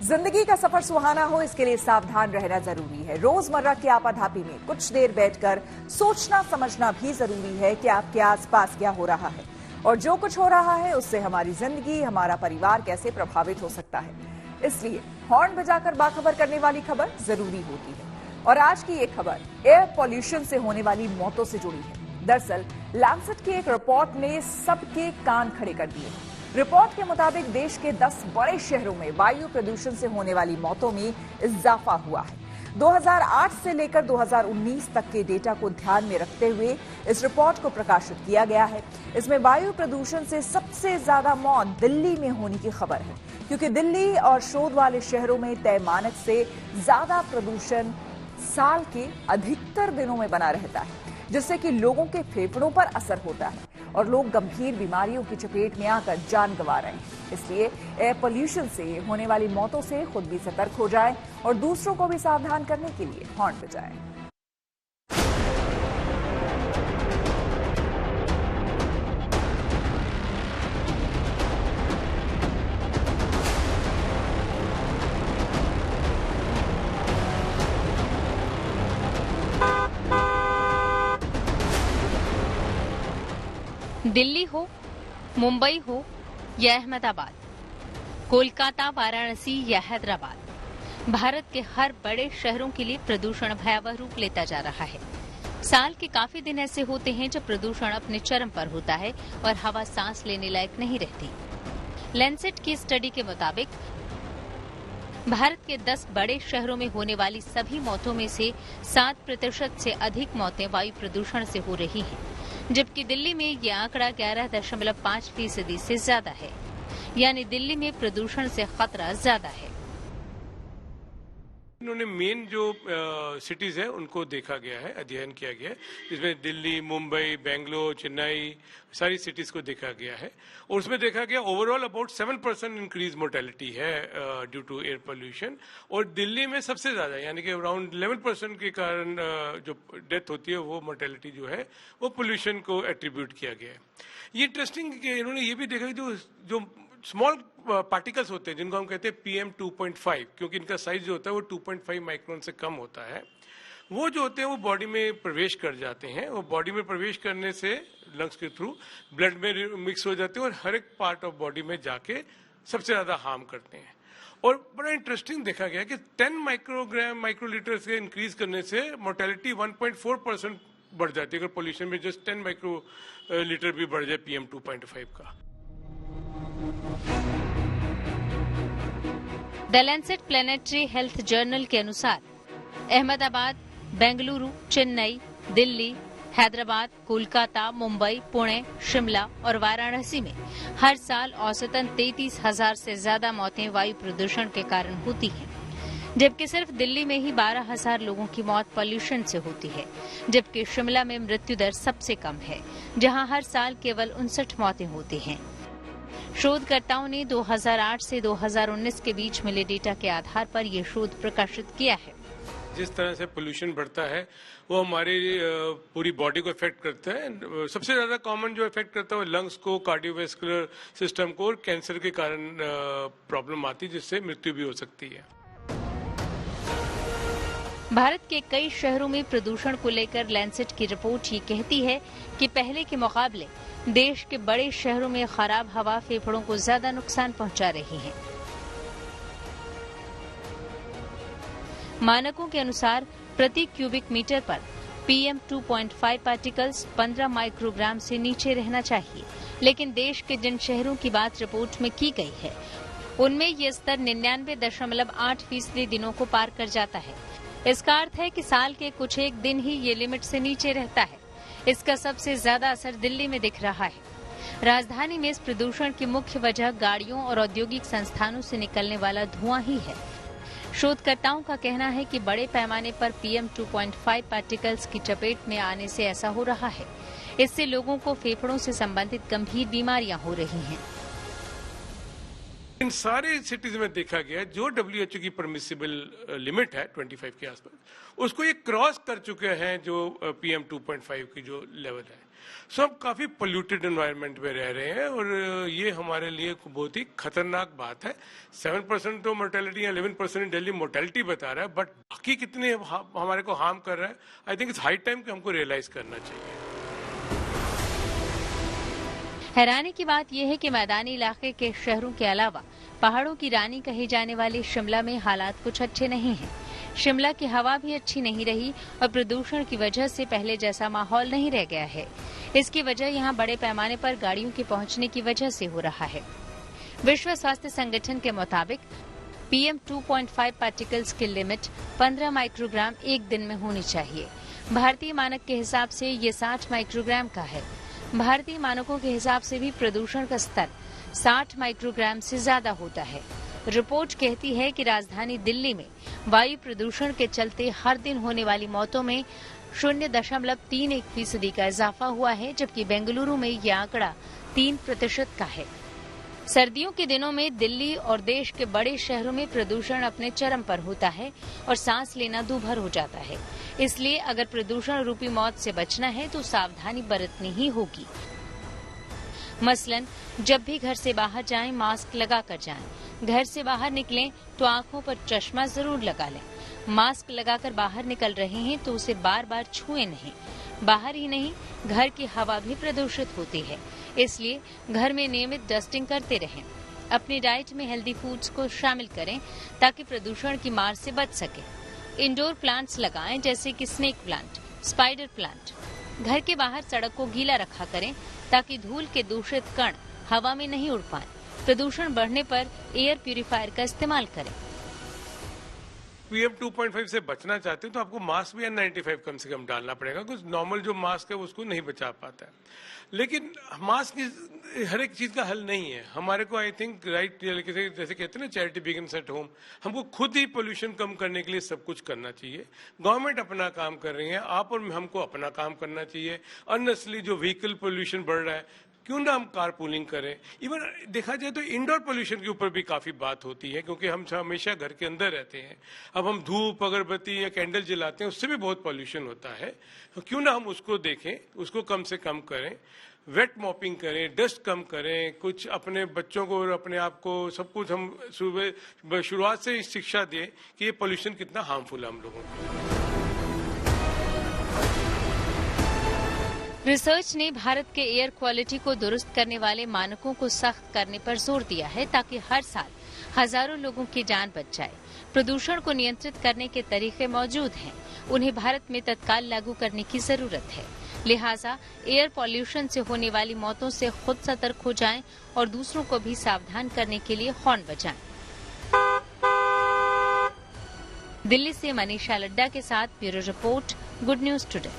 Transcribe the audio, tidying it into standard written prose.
जिंदगी का सफर सुहाना हो, इसके लिए सावधान रहना जरूरी है। रोजमर्रा की आपाधापी में कुछ देर बैठकर सोचना समझना भी जरूरी है कि आपके आसपास क्या हो रहा है और जो कुछ हो रहा है उससे हमारी जिंदगी, हमारा परिवार कैसे प्रभावित हो सकता है। इसलिए हॉर्न बजाकर बाखबर करने वाली खबर जरूरी होती है। और आज की ये खबर एयर पॉल्यूशन से होने वाली मौतों से जुड़ी है। दरअसल लैंसेट की एक रिपोर्ट ने सबके कान खड़े कर दिए। रिपोर्ट के मुताबिक देश के 10 बड़े शहरों में वायु प्रदूषण से होने वाली मौतों में इजाफा हुआ है। 2008 से लेकर 2019 तक के डेटा को ध्यान में रखते हुए इस रिपोर्ट को प्रकाशित किया गया है। इसमें वायु प्रदूषण से सबसे ज्यादा मौत दिल्ली में होने की खबर है, क्योंकि दिल्ली और शोध वाले शहरों में तय मानक से ज्यादा प्रदूषण साल के अधिकतर दिनों में बना रहता है, जिससे कि लोगों के फेफड़ों पर असर होता है और लोग गंभीर बीमारियों की चपेट में आकर जान गंवा रहे हैं। इसलिए एयर पोल्यूशन से होने वाली मौतों से खुद भी सतर्क हो जाएं और दूसरों को भी सावधान करने के लिए हॉर्न बजाएं। दिल्ली हो, मुंबई हो या अहमदाबाद, कोलकाता, वाराणसी या हैदराबाद, भारत के हर बड़े शहरों के लिए प्रदूषण भयावह रूप लेता जा रहा है। साल के काफी दिन ऐसे होते हैं जब प्रदूषण अपने चरम पर होता है और हवा सांस लेने लायक नहीं रहती। लैंसेट की स्टडी के मुताबिक भारत के 10 बड़े शहरों में होने वाली सभी मौतों में से 7% से अधिक मौतें वायु प्रदूषण से हो रही हैं, जबकि दिल्ली में ये आंकड़ा 11.5% से ज्यादा है। यानी दिल्ली में प्रदूषण से खतरा ज्यादा है। इन्होंने मेन जो सिटीज है उनको देखा गया है, अध्ययन किया गया है। इसमें दिल्ली, मुंबई, बेंगलोर, चेन्नई, सारी सिटीज को देखा गया है और उसमें देखा गया ओवरऑल अबाउट 7% इंक्रीज मोर्टेलिटी है ड्यू टू एयर पोल्यूशन। और दिल्ली में सबसे ज्यादा, यानी कि अराउंड 11% के कारण जो डेथ होती है वो मोर्टेलिटी जो है वो पोल्यूशन को एट्रीब्यूट किया गया है। ये इंटरेस्टिंग कि इन्होंने ये भी देखा कि जो स्मॉल पार्टिकल्स होते हैं जिनको हम कहते हैं PM 2.5, क्योंकि इनका साइज जो होता है वो 2.5 माइक्रोन से कम होता है, वो जो होते हैं वो बॉडी में प्रवेश कर जाते हैं। वो बॉडी में प्रवेश करने से लंग्स के थ्रू ब्लड में मिक्स हो जाते हैं और हर एक पार्ट ऑफ बॉडी में जाके सबसे ज्यादा हार्म करते हैं। और बड़ा इंटरेस्टिंग देखा गया कि 10 माइक्रोलीटर से इंक्रीज करने से मोर्टेलिटी 1.4% बढ़ जाती है। अगर पोल्यूशन में जस्ट 10 माइक्रोलीटर भी बढ़ जाए PM 2.5 का। The Lancet planetary health journal के अनुसार अहमदाबाद, बेंगलुरु, चेन्नई, दिल्ली, हैदराबाद, कोलकाता, मुंबई, पुणे, शिमला और वाराणसी में हर साल औसतन 33,000 से ज्यादा मौतें वायु प्रदूषण के कारण होती हैं, जबकि सिर्फ दिल्ली में ही 12,000 लोगों की मौत पॉल्यूशन से होती है। जबकि शिमला में मृत्यु दर सबसे कम है, जहां हर साल केवल 59 मौतें होती हैं। शोधकर्ताओं ने 2008 से 2019 के बीच मिले डेटा के आधार पर यह शोध प्रकाशित किया है। जिस तरह से पोल्यूशन बढ़ता है वो हमारी पूरी बॉडी को इफेक्ट करता है। सबसे ज्यादा कॉमन जो इफेक्ट करता है वो लंग्स को, कार्डियोवैस्कुलर सिस्टम को और कैंसर के कारण प्रॉब्लम आती है, जिससे मृत्यु भी हो सकती है। भारत के कई शहरों में प्रदूषण को लेकर लैंसेट की रिपोर्ट ये कहती है कि पहले के मुकाबले देश के बड़े शहरों में खराब हवा फेफड़ों को ज्यादा नुकसान पहुंचा रही है। मानकों के अनुसार प्रति क्यूबिक मीटर पर PM 2.5 पार्टिकल्स 15 माइक्रोग्राम से नीचे रहना चाहिए, लेकिन देश के जिन शहरों की बात रिपोर्ट में की गई है उनमें ये स्तर 99.8% दिनों को पार कर जाता है। इसका अर्थ है कि साल के कुछ एक दिन ही ये लिमिट से नीचे रहता है। इसका सबसे ज्यादा असर दिल्ली में दिख रहा है। राजधानी में इस प्रदूषण की मुख्य वजह गाड़ियों और औद्योगिक संस्थानों से निकलने वाला धुआं ही है। शोधकर्ताओं का कहना है कि बड़े पैमाने पर PM 2.5 पार्टिकल्स की चपेट में आने से ऐसा हो रहा है। इससे लोगों को फेफड़ों से संबंधित गंभीर बीमारियां हो रही हैं। इन सारे सिटीज में देखा गया जो WHO की परमिसिबल लिमिट है 25 के आसपास, उसको ये क्रॉस कर चुके हैं जो PM 2.5 की जो लेवल है। सो हम काफ़ी पोल्यूटेड एनवायरनमेंट में रह रहे हैं और ये हमारे लिए बहुत ही खतरनाक बात है। 7% तो मोर्टेलिटी या 11% दिल्ली मोर्टेलिटी बता रहा है, बट बाकी कितने हमारे को हार्म कर रहा है, I think it's high time कि हमको रियलाइज करना चाहिए। हैरानी की बात यह है कि मैदानी इलाके के शहरों के अलावा पहाड़ों की रानी कही जाने वाली शिमला में हालात कुछ अच्छे नहीं हैं। शिमला की हवा भी अच्छी नहीं रही और प्रदूषण की वजह से पहले जैसा माहौल नहीं रह गया है। इसकी वजह यहाँ बड़े पैमाने पर गाड़ियों के पहुँचने की वजह से हो रहा है। विश्व स्वास्थ्य संगठन के मुताबिक PM 2.5 पार्टिकल्स की लिमिट 15 माइक्रोग्राम एक दिन में होनी चाहिए। भारतीय मानक के हिसाब से ये 60 माइक्रोग्राम का है। भारतीय मानकों के हिसाब से भी प्रदूषण का स्तर 60 माइक्रोग्राम से ज्यादा होता है। रिपोर्ट कहती है कि राजधानी दिल्ली में वायु प्रदूषण के चलते हर दिन होने वाली मौतों में 0.31% का इजाफा हुआ है, जबकि बेंगलुरु में यह आंकड़ा 3% का है। सर्दियों के दिनों में दिल्ली और देश के बड़े शहरों में प्रदूषण अपने चरम पर होता है और सांस लेना दूभर हो जाता है। इसलिए अगर प्रदूषण रूपी मौत से बचना है तो सावधानी बरतनी ही होगी। मसलन जब भी घर से बाहर जाएं, मास्क लगाकर जाएं। घर से बाहर निकलें तो आंखों पर चश्मा जरूर लगा लें। मास्क लगाकर बाहर निकल रहे हैं तो उसे बार बार छुएं नहीं। बाहर ही नहीं, घर की हवा भी प्रदूषित होती है, इसलिए घर में नियमित डस्टिंग करते रहें। अपनी डाइट में हेल्दी फूड्स को शामिल करें ताकि प्रदूषण की मार से बच सके। इंडोर प्लांट्स लगाएं, जैसे कि स्नेक प्लांट, स्पाइडर प्लांट। घर के बाहर सड़क को गीला रखा करें ताकि धूल के दूषित कण हवा में नहीं उड़ पाएं। प्रदूषण बढ़ने पर एयर प्यूरिफायर का इस्तेमाल करें। PM 2.5 से बचना चाहते हैं तो आपको मास्क भी N95 कम से कम डालना पड़ेगा, कुछ नॉर्मल जो मास्क है उसको नहीं बचा पाता है। लेकिन मास्क हर एक चीज का हल नहीं है। हमारे को आई थिंक राइट जैसे कहते हैं ना, चैरिटी बिगिंस एट होम, हमको खुद ही पोल्यूशन कम करने के लिए सब कुछ करना चाहिए। गवर्नमेंट अपना काम कर रही है, आप और हमको अपना काम करना चाहिए। अननेसेसरी जो व्हीकल पोल्यूशन बढ़ रहा है, क्यों ना हम कार पूलिंग करें। इवन देखा जाए तो इंडोर पोल्यूशन के ऊपर भी काफी बात होती है, क्योंकि हम हमेशा घर के अंदर रहते हैं। अब हम धूप, अगरबत्ती या कैंडल जलाते हैं, उससे भी बहुत पोल्यूशन होता है। क्यों ना हम उसको देखें, उसको कम से कम करें। वेट मॉपिंग करें, डस्ट कम करें, कुछ अपने बच्चों को और अपने आप को सब कुछ हम सुबह शुरुआत से शिक्षा दें कि ये पोल्यूशन कितना हार्मफुल है हम लोगों को। रिसर्च ने भारत के एयर क्वालिटी को दुरुस्त करने वाले मानकों को सख्त करने पर जोर दिया है ताकि हर साल हजारों लोगों की जान बच जाए। प्रदूषण को नियंत्रित करने के तरीके मौजूद हैं, उन्हें भारत में तत्काल लागू करने की जरूरत है। लिहाजा एयर पॉल्यूशन से होने वाली मौतों से खुद सतर्क हो जाएं और दूसरों को भी सावधान करने के लिए हॉर्न बजाएं। दिल्ली से मनीषा लड्डा के साथ bureau report, good news today.